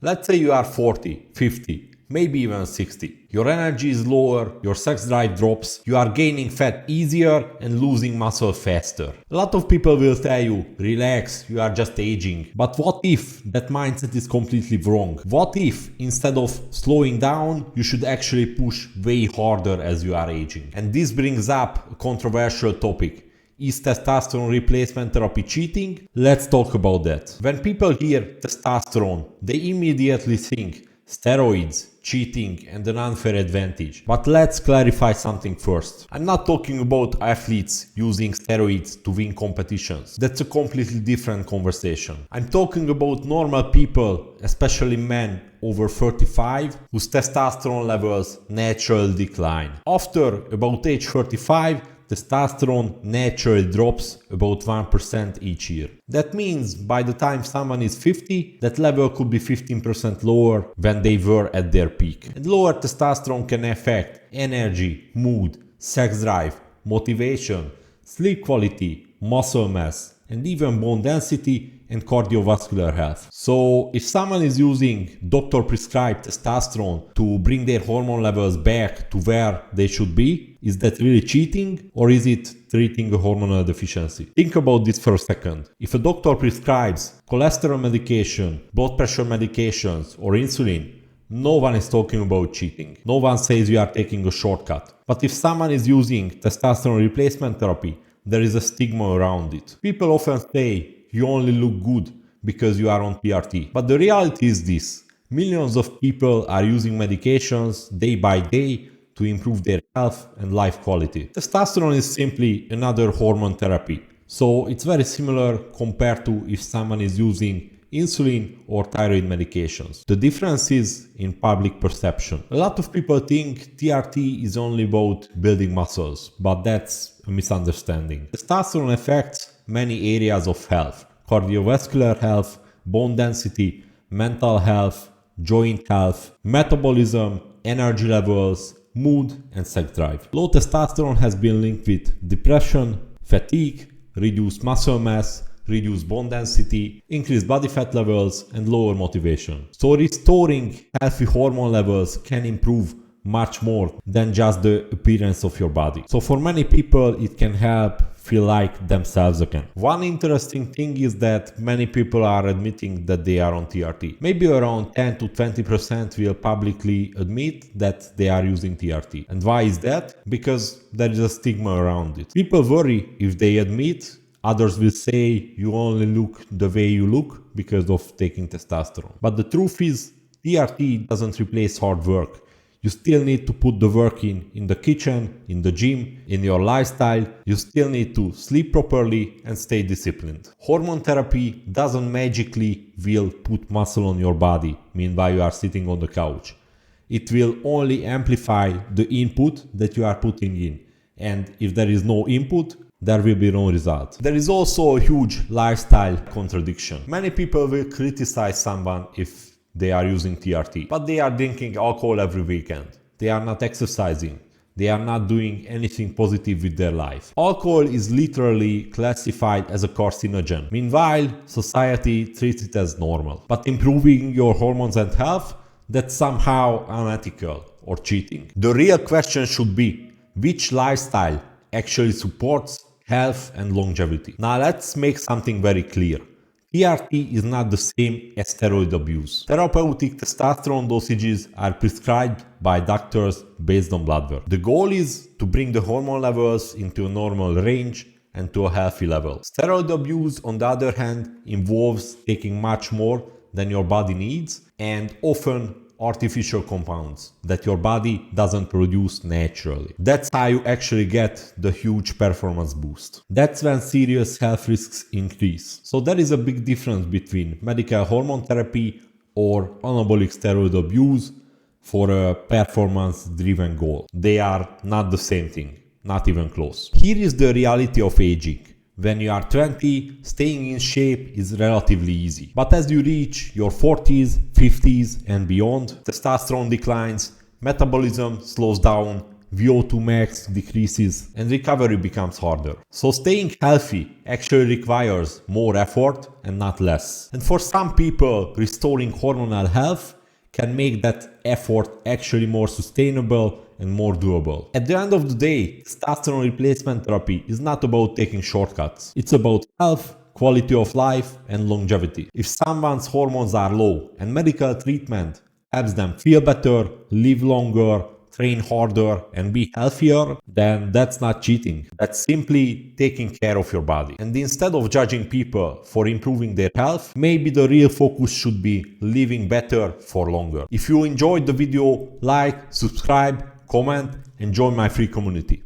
Let's say you are 40, 50, maybe even 60. Your energy is lower, your sex drive drops, you are gaining fat easier and losing muscle faster. A lot of people will tell you, relax, you are just aging. But what if that mindset is completely wrong? What if instead of slowing down, you should actually push way harder as you are aging? And this brings up a controversial topic. Is testosterone replacement therapy cheating? Let's talk about that. When people hear testosterone, they immediately think steroids, cheating and an unfair advantage. But let's clarify something first. I'm not talking about athletes using steroids to win competitions. That's a completely different conversation. I'm talking about normal people, especially men over 35, whose testosterone levels naturally decline. After about age 35, testosterone naturally drops about 1% each year. That means by the time someone is 50, that level could be 15% lower when they were at their peak. And lower testosterone can affect energy, mood, sex drive, motivation, sleep quality, muscle mass, and even bone density and cardiovascular health. So if someone is using doctor-prescribed testosterone to bring their hormone levels back to where they should be, is that really cheating or is it treating a hormonal deficiency? Think about this for a second. If a doctor prescribes cholesterol medication, blood pressure medications or insulin, no one is talking about cheating. No one says you are taking a shortcut. But if someone is using testosterone replacement therapy, there is a stigma around it. People often say you only look good because you are on TRT. But the reality is this. Millions of people are using medications day by day to improve their health and life quality. Testosterone is simply another hormone therapy. So it's very similar compared to if someone is using insulin or thyroid medications. The difference is in public perception. A lot of people think TRT is only about building muscles, but that's a misunderstanding. Testosterone affects many areas of health: cardiovascular health, bone density, mental health, joint health, metabolism, energy levels, mood, and sex drive. Low testosterone has been linked with depression, fatigue, reduced muscle mass, reduced bone density, increased body fat levels, and lower motivation. So restoring healthy hormone levels can improve much more than just the appearance of your body. So for many people, it can help feel like themselves again. One interesting thing is that many people are admitting that they are on TRT. Maybe around 10 to 20% will publicly admit that they are using TRT. And why is that? Because there is a stigma around it. People worry if they admit, others will say you only look the way you look because of taking testosterone. But the truth is, TRT doesn't replace hard work. You still need to put the work in the kitchen, in the gym, in your lifestyle. You still need to sleep properly and stay disciplined. Hormone therapy doesn't magically will put muscle on your body meanwhile you are sitting on the couch. It will only amplify the input that you are putting in. And if there is no input, there will be no result. There is also a huge lifestyle contradiction. Many people will criticize someone if they are using TRT, but they are drinking alcohol every weekend. They are not exercising. They are not doing anything positive with their life. Alcohol is literally classified as a carcinogen. Meanwhile, society treats it as normal. But improving your hormones and health, that's somehow unethical or cheating. The real question should be, which lifestyle actually supports health and longevity? Now let's make something very clear. TRT is not the same as steroid abuse. Therapeutic testosterone dosages are prescribed by doctors based on blood work. The goal is to bring the hormone levels into a normal range and to a healthy level. Steroid abuse, on the other hand, involves taking much more than your body needs and often artificial compounds that your body doesn't produce naturally. That's how you actually get the huge performance boost. That's when serious health risks increase. So there is a big difference between medical hormone therapy or anabolic steroid abuse for a performance-driven goal. They are not the same thing, not even close. Here is the reality of aging. When you are 20, staying in shape is relatively easy. But as you reach your 40s, 50s and beyond, testosterone declines, metabolism slows down, VO2 max decreases, and recovery becomes harder. So staying healthy actually requires more effort and not less. And for some people, restoring hormonal health can make that effort actually more sustainable and more doable. At the end of the day, testosterone replacement therapy is not about taking shortcuts. It's about health, quality of life, and longevity. If someone's hormones are low and medical treatment helps them feel better, live longer, train harder, and be healthier, then that's not cheating. That's simply taking care of your body. And instead of judging people for improving their health, maybe the real focus should be living better for longer. If you enjoyed the video, like, subscribe, comment, and join my free community.